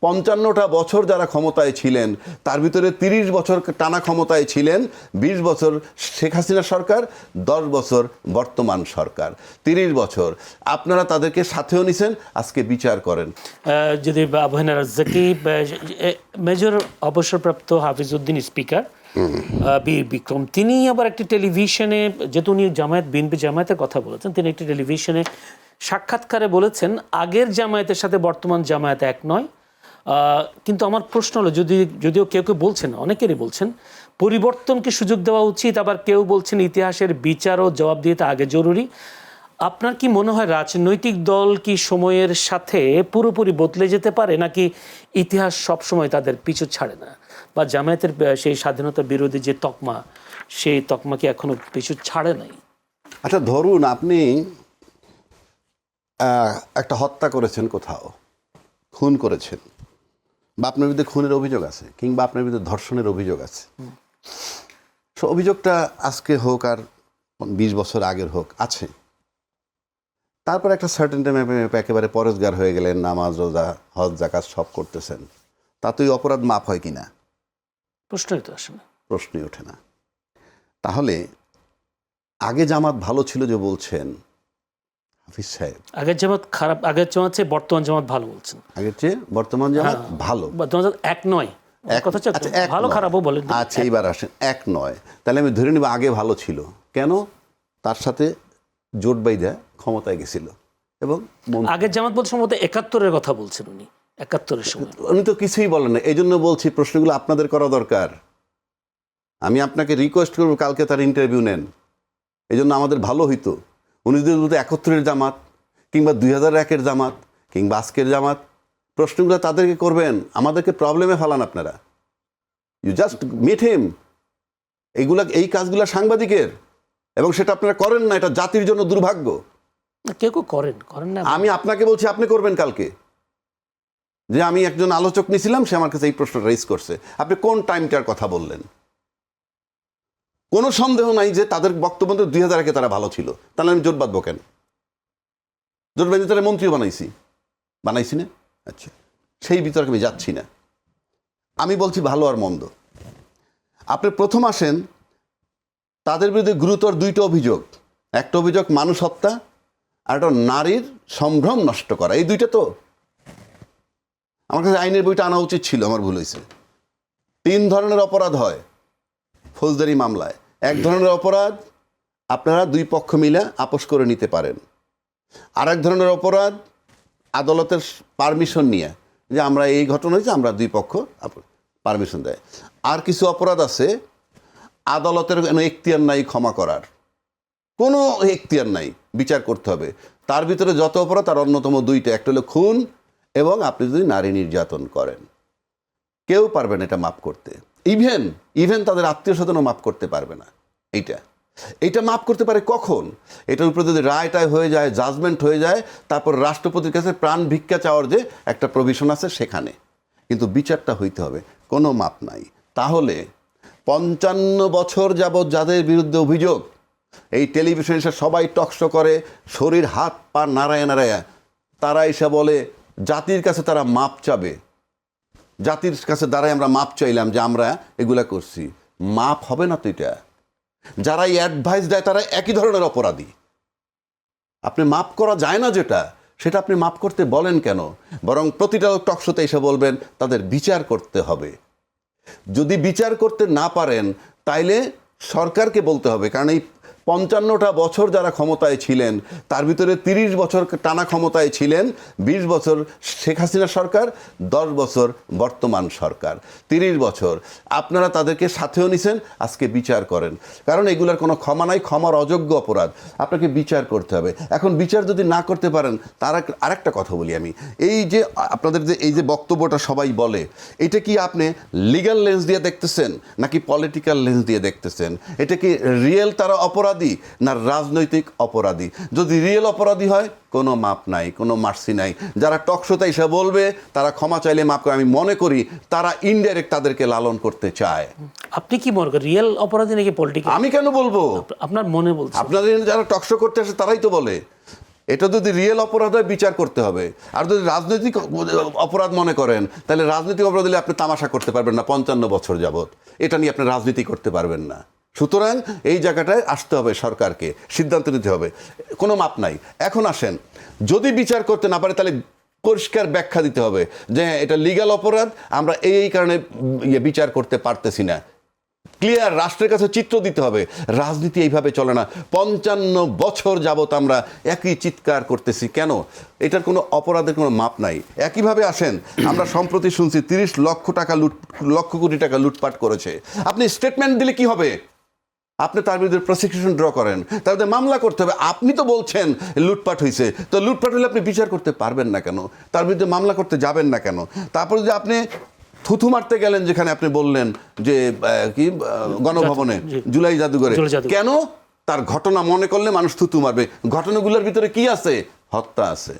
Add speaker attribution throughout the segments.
Speaker 1: 55টা বছর যারা ক্ষমতায় ছিলেন তার ভিতরে 30 বছর টানা ক্ষমতায় ছিলেন, 20 বছর শেখ হাসিনা সরকার, 10 বছর বর্তমান সরকার, 30 বছর আপনারা তাদেরকে সাথেও নিছেন। আজকে বিচার করেন।
Speaker 2: যদি আবহানা রাজ্জাকি মেজর অবসরপ্রাপ্ত হাফিজউদ্দিন স্পিকার বীর বিক্রম, তিনি আবার একটি টেলিভিশনে, যেহেতু উনি বিএনপি জামায়াতের কথা বলেছেন, তিনি একটি টেলিভিশনে সাক্ষাৎকারে বলেছেন আগের জামায়াতের সাথে বর্তমান জামায়াত এক নয়। কিন্তু আমার প্রশ্ন হলো, যদিও কেউ কেউ বলছেন, অনেকেরই বলছেন পরিবর্তনকে সুযোগ দেওয়া উচিত, আবার কেউ বলছেন ইতিহাসের বিচার ও জবাবদিহিতা আগে জরুরি। আপনার কি মনে হয় রাজনৈতিক দল কি সময়ের সাথে পুরোপুরি বদলে যেতে পারে, নাকি ইতিহাস সবসময় তাদের পিছু ছাড়ে না, বা জামায়াতের সেই স্বাধীনতা বিরোধী যে তকমা, সেই তকমা কি এখনো পিছু ছাড়ে নাই?
Speaker 1: আচ্ছা, ধরুন আপনি একটা হত্যা করেছেন, কোথাও খুন করেছেন, বা আপনার বিরুদ্ধে খুনের অভিযোগ আছে, কিংবা আপনার বিরুদ্ধে ধর্ষণের অভিযোগ আছে। অভিযোগটা আজকে হোক আর 20 বছর আগের হোক, আছে। তারপর একটা সার্টেন টাইমে একেবারে পরেশগার হয়ে গেলেন, নামাজ রোজা হজ জাকাত সব করতেছেন, তাতেই অপরাধ মাপ হয় কিনা
Speaker 2: প্রশ্নই তো আসে না,
Speaker 1: প্রশ্নই ওঠে না। তাহলে আগে জামাত ভালো ছিল যে বলছেন হাফিজ সাহেব,
Speaker 2: আগের জামাত খারাপ, আগের জামাত চেয়ে বর্তমান জামাত ভালো বলছেন,
Speaker 1: আগের চেয়ে বর্তমান জামাত ভালো,
Speaker 2: এক নয়, ভালো খারাপও বলেন।
Speaker 1: আচ্ছা, এইবার আসেন, এক নয়, তাহলে আমি ধরে নিব আগে ভালো ছিল। কেন? তার সাথে জোট বাইদা ক্ষমতায় গেছিল। এবং
Speaker 2: আগের জামাত বলতে সম্ভবত 71-এর কথা বলছেন উনি, 71-এর সময়।
Speaker 1: উনি তো কিছুই বলেন না, এই জন্য বলছি প্রশ্নগুলো আপনাদের করা দরকার। আমি আপনাকে রিকোয়েস্ট করবো কালকে তার ইন্টারভিউ নেন, এই জন্য আমাদের ভালো হইতো। উনি যদি বলতে 71-এর জামাত, কিংবা 2001-এর জামাত, কিংবা আজকের জামাত, প্রশ্নগুলো তাদেরকে করবেন, আমাদেরকে প্রবলেমে ফেলান আপনারা। You just meet him. এই কাজগুলো সাংবাদিকের, এবং সেটা আপনারা করেন না, এটা জাতির জন্য দুর্ভাগ্য।
Speaker 2: কেউ কেউ করেন না।
Speaker 1: আমি আপনাকে বলছি, আপনি করবেন কালকে। যে আমি একজন আলোচক নিয়েছিলাম, সে আমার কাছে এই প্রশ্নটা রেজ করছে, আপনি কোন টাইমটার কথা বললেন? কোনো সন্দেহ নাই যে তাদের বক্তব্য 2001-এ তারা ভালো ছিল, তাহলে আমি জোট বাঁধবো কেন? জোট বাঁধতে তারা মন্ত্রীও বানাইছি না। আচ্ছা, সেই বিতর্কে আমি যাচ্ছি না। আমি বলছি ভালো আর মন্দ। আপনি প্রথম আসেন, তাদের বিরুদ্ধে গুরুতর 2টা অভিযোগ। একটা অভিযোগ মানুষ হত্যা, আর একটা নারীর সম্ভ্রম নষ্ট করা। এই 2টা তো আমার কাছে আইনের বইটা আনা উচিত ছিল, আমার ভুল হয়েছে। 3 ধরনের অপরাধ হয় ফৌজদারি মামলায়। এক ধরনের অপরাধ আপনারা 2 পক্ষ মিলে আপোষ করে নিতে পারেন। আর এক ধরনের অপরাধ আদালতের পারমিশন নিয়ে, যে আমরা এই ঘটনা হয়েছে, আমরা 2 পক্ষ পারমিশন দেয়। আর কিছু অপরাধ আছে আদালতের কোনো এখতিয়ার নাই ক্ষমা করার, কোনো এখতিয়ার নাই, বিচার করতে হবে। তার ভিতরে যত অপরাধ, তার অন্যতম 2টা, একটা হলো খুন, এবং আপনি যদি নারী নির্যাতন করেন, কেউ পারবেন এটা মাফ করতে। ইভেন তাদের আত্মীয় স্বজনও মাফ করতে পারবে না। এইটা মাফ করতে পারে কখন? এটার উপরে যদি রায়টায় হয়ে যায়, জাজমেন্ট হয়ে যায়, তারপর রাষ্ট্রপতির কাছে প্রাণ ভিক্ষা চাওয়ার যে একটা প্রভিশন আছে সেখানে। কিন্তু বিচারটা হইতে হবে, কোনো মাপ নাই। তাহলে 55 বছর যাবৎ যাদের বিরুদ্ধে অভিযোগ, এই টেলিভিশনে এসে সবাই টকশো করে, শরীর হাত পা নাড়ায় নাড়ায়, তারা এসে বলে জাতির কাছে তারা মাপ চাবে, জাতির কাছে দাঁড়ায় আমরা মাপ চাইলাম যে আমরা এগুলা করছি। মাপ হবে না তো এটা। যারা এই অ্যাডভাইস দেয় তারা একই ধরনের অপরাধী। আপনি মাপ করা যায় না যেটা, সেটা আপনি মাপ করতে বলেন কেন? বরং প্রতিটা টকশোতে এসে বলবেন তাদের বিচার করতে হবে। যদি বিচার করতে না পারেন, তাইলে সরকারকে বলতে হবে। কারণ এই 55টা বছর যারা ক্ষমতায় ছিলেন তার ভিতরে 30 বছর টানা ক্ষমতায় ছিলেন, 20 বছর শেখ হাসিনা সরকার, 10 বছর বর্তমান সরকার, 30 বছর আপনারা তাদেরকে সাথেও নিছেন। আজকে বিচার করেন, কারণ এগুলার কোনো ক্ষমা নাই, ক্ষমার অযোগ্য অপরাধ, আপনাকে বিচার করতে হবে। এখন বিচার যদি না করতে পারেন, তার আরেকটা কথা বলি আমি, এই যে আপনাদের যে এই যে বক্তব্যটা সবাই বলে, এটা কি আপনি লিগ্যাল লেন্স দিয়ে দেখতেছেন নাকি পলিটিক্যাল লেন্স দিয়ে দেখতেছেন? এটা কি রিয়েল তারা অপরাধী না রাজনৈতিক অপরাধী? যদি রিয়েল অপরাধী হয়, কোনো মাপ নাই, কোনো মার্সি নাই। যারা টকশোতে এসে বলবে তারা ক্ষমা চাইলে মাপ করে, আমি মনে করি তারা ইনডাইরেক্ট তাদেরকে লালন করতে চায়।
Speaker 2: আপনি কি মনে করেন রিয়েল অপরাধী নাকি পলিটিক্যাল?
Speaker 1: আমি কেন বলবো?
Speaker 2: আপনার মনে বলছে।
Speaker 1: আপনাদের যারা টকশো করতে আসে তারাই তো বলে। এটা যদি রিয়েল অপরাধ হয় বিচার করতে হবে। আর যদি রাজনৈতিক অপরাধ মনে করেন তাহলে রাজনৈতিক অপরাধ হলে আপনি তামাশা করতে পারবেন না 55 বছর যাবত, এটা নিয়ে আপনি রাজনীতি করতে পারবেন না। সুতরাং এই জায়গাটায় আসতে হবে, সরকারকে সিদ্ধান্ত নিতে হবে, কোনো মাপ নাই। এখন আসেন, যদি বিচার করতে না পারে তাহলে পরিষ্কার ব্যাখ্যা দিতে হবে যে হ্যাঁ এটা লিগ্যাল অপরাধ, আমরা এই কারণে বিচার করতে পারতেছি না। ক্লিয়ার রাষ্ট্রের কাছে চিত্র দিতে হবে। রাজনীতি এইভাবে চলে না। 55 বছর যাবত আমরা একই চিৎকার করতেছি কেন? এটার কোনো অপরাধের কোনো মাপ নাই। একইভাবে আসেন, আমরা সম্প্রতি শুনছি 30 লক্ষ কোটি টাকা লুটপাট করেছে। আপনি স্টেটমেন্ট দিলে কি হবে? আপনি তার বিরুদ্ধে প্রসিকিউশন ড্র করেন, তার বিরুদ্ধে মামলা করতে হবে। আপনি তো বলছেন লুটপাট হয়েছে, তো লুটপাট হলে আপনি বিচার করতে পারবেন না কেন? তার বিরুদ্ধে মামলা করতে যাবেন না কেন? তারপর যদি আপনি থুথু মারতে গেলেন, যেখানে আপনি বললেন যে কি গণভবনে জুলাই জাদুঘরে, কেন? তার ঘটনা মনে করলে মানুষ থুতু মারবে। ঘটনাগুলোর ভিতরে কি আছে? হত্যা আছে।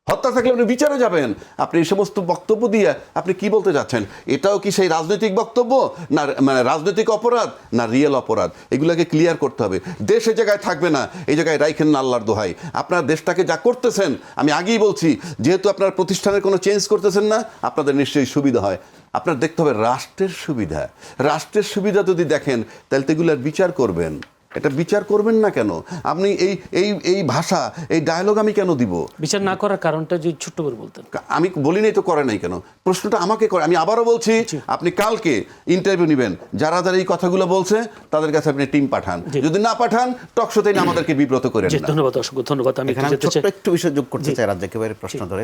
Speaker 1: হত্যা থাকলে আপনি বিচারে যাবেন। আপনি এই সমস্ত বক্তব্য দিয়ে আপনি কি বলতে যাচ্ছেন? এটাও কি সেই রাজনৈতিক বক্তব্য, না মানে রাজনৈতিক অপরাধ, না রিয়েল অপরাধ? এগুলোকে ক্লিয়ার করতে হবে। দেশ এই জায়গায় থাকবে না, এই জায়গায় রাইখেন না আল্লাহর দোহাই। আপনার দেশটাকে যা করতেছেন, আমি আগেই বলছি, যেহেতু আপনার প্রতিষ্ঠানের কোনো চেঞ্জ করতেছেন না, আপনাদের নিশ্চয়ই সুবিধা হয়। আপনার দেখতে হবে রাষ্ট্রের সুবিধা। রাষ্ট্রের সুবিধা যদি দেখেন তাহলে তো এগুলোর বিচার করবেন। এটা বিচার করবেন না কেন? আপনি এই এই এই ভাষা, এই ডায়লগ আমি কেন দিব?
Speaker 2: বিচার না করার কারণটা যদি ছোট্ট করে বলতেন।
Speaker 1: আমি বলি নাই তো করে নাই কেন, প্রশ্নটা আমাকে করে। আমি আবারও বলছি, আপনি কালকে ইন্টারভিউ নেবেন, যারা যারা এই কথাগুলো বলছে তাদের কাছে আপনি টিম পাঠান। যদি না পাঠান, টকশোতে আমাদেরকে বিব্রত করেন না।
Speaker 2: ধন্যবাদ, অসংখ্য ধন্যবাদ। আমি
Speaker 3: একটু বিষয় যোগ করতে চাই রাজ্জাকি ভাইয়ের প্রশ্ন ধরে।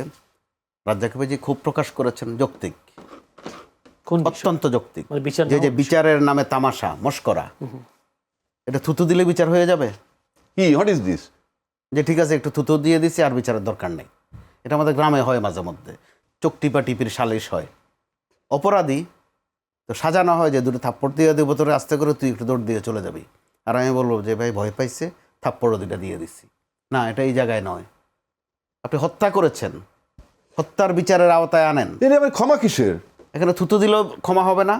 Speaker 3: রাজ্জাকি ভাই যে খুব প্রকাশ করেছেন যৌক্তিক, অত্যন্ত যৌক্তিক, যে বিচারের নামে তামাশা মস্করা, এটা থুতু দিলে বিচার হয়ে যাবে?
Speaker 1: কি হোয়াট ইজ দিস?
Speaker 3: যে ঠিক আছে একটু থুতু দিয়ে দিছি, আর বিচারের দরকার নেই। এটা আমাদের গ্রামে হয় মাঝে মধ্যে, চোখ টিপির সালিশ হয়। অপরাধী তো সাজানো হয় যে দুটো থাপ্পড় দিয়ে দেবো তোরে, আস্তে করে তুই একটু দৌড় দিয়ে চলে যাবি। আর আমি বলবো যে ভাই ভয় পাইছে, থাপ্পড়ও দুটা দিয়ে দিচ্ছি। না, এটা এই জায়গায় নয়। আপনি হত্যা করেছেন, হত্যার বিচারের আওতায় আনেন।
Speaker 1: ক্ষমা কিসের?
Speaker 3: এখানে থুতু দিলেও ক্ষমা হবে না,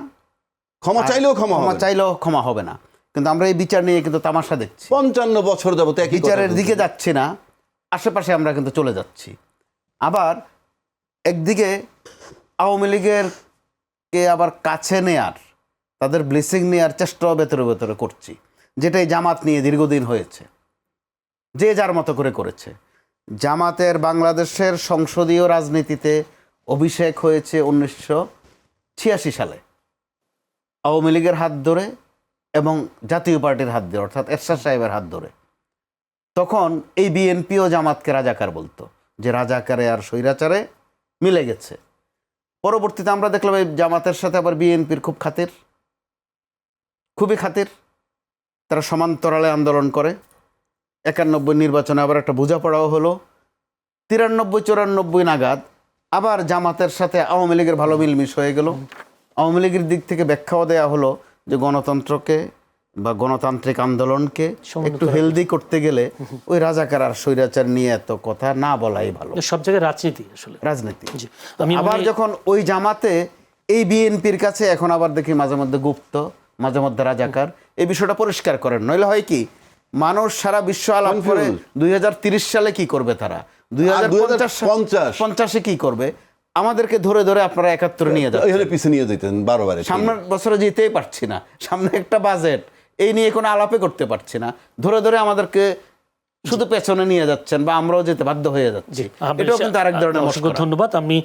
Speaker 1: ক্ষমা চাইলেও
Speaker 3: ক্ষমা হবে না। কিন্তু আমরা এই বিচার নিয়ে কিন্তু তামাশা দেখছি।
Speaker 1: 55 বছর যাবত
Speaker 3: বিচারের দিকে যাচ্ছি না, আশেপাশে আমরা কিন্তু চলে যাচ্ছি। আবার একদিকে আওয়ামী লীগের কে আবার কাছে নেয়ার, তাদের ব্লেসিং নেওয়ার চেষ্টাও ভেতরে ভেতরে করছি, যেটাই জামাত নিয়ে দীর্ঘদিন হয়েছে, যে যার মতো করে করেছে। জামাতের বাংলাদেশের সংসদীয় রাজনীতিতে অভিষেক হয়েছে 1986 সালে আওয়ামী লীগের হাত ধরে এবং জাতীয় পার্টির হাত ধরে, অর্থাৎ এরশাদ সাহেবের হাত ধরে। তখন এই বিএনপিও জামাতকে রাজাকার বলতো, যে রাজাকারে আর স্বৈরাচারে মিলে গেছে। পরবর্তীতে আমরা দেখলাম এই জামাতের সাথে আবার বিএনপির খুবই খাতির। তারা সমান্তরালে আন্দোলন করে। 91 নির্বাচনে আবার একটা বোঝাপড়াও হলো। 93-94 নাগাদ আবার জামাতের সাথে আওয়ামী লীগের ভালো মিলমিশ হয়ে গেল। আওয়ামী লীগের দিক থেকে ব্যাখ্যাও দেওয়া হলো যে গণতন্ত্রকে বা গণতান্ত্রিক আন্দোলনকে একটু হেলদি করতে গেলে ওই রাজাকার আর স্বৈরাচার নিয়ে এত কথা না বলাই ভালো।
Speaker 2: সব জায়গায় রাজনীতি, আসলে রাজনীতি।
Speaker 3: আবার যখন ওই জামাতে এই বিএনপির কাছে এখন আবার দেখি মাঝে মধ্যে গুপ্ত, মাঝে মধ্যে রাজাকার, এই বিষয়টা পরিষ্কার করেন। নইলে হয় কি, মানুষ সারা বিশ্ব আলাপ করে 2030 সালে কি করবে, তারা 2050 কি করবে, আমাদেরকে ধরে ধরে আপনারা 71 নিয়ে যাচ্ছেন,
Speaker 1: পিছিয়ে নিয়ে যেতেন 12 বারে।
Speaker 3: সামনের বছরে যেতেই পারছি না, সামনে একটা বাজেট, এই নিয়ে কোনো আলাপে করতে পারছি না, ধরে ধরে আমাদেরকে শুধু পেছনে নিয়ে যাচ্ছেন, বা আমরাও যেতে বাধ্য হয়ে যাচ্ছি। এটাও কিন্তু আরেক ধরনের।
Speaker 2: ধন্যবাদ। আমি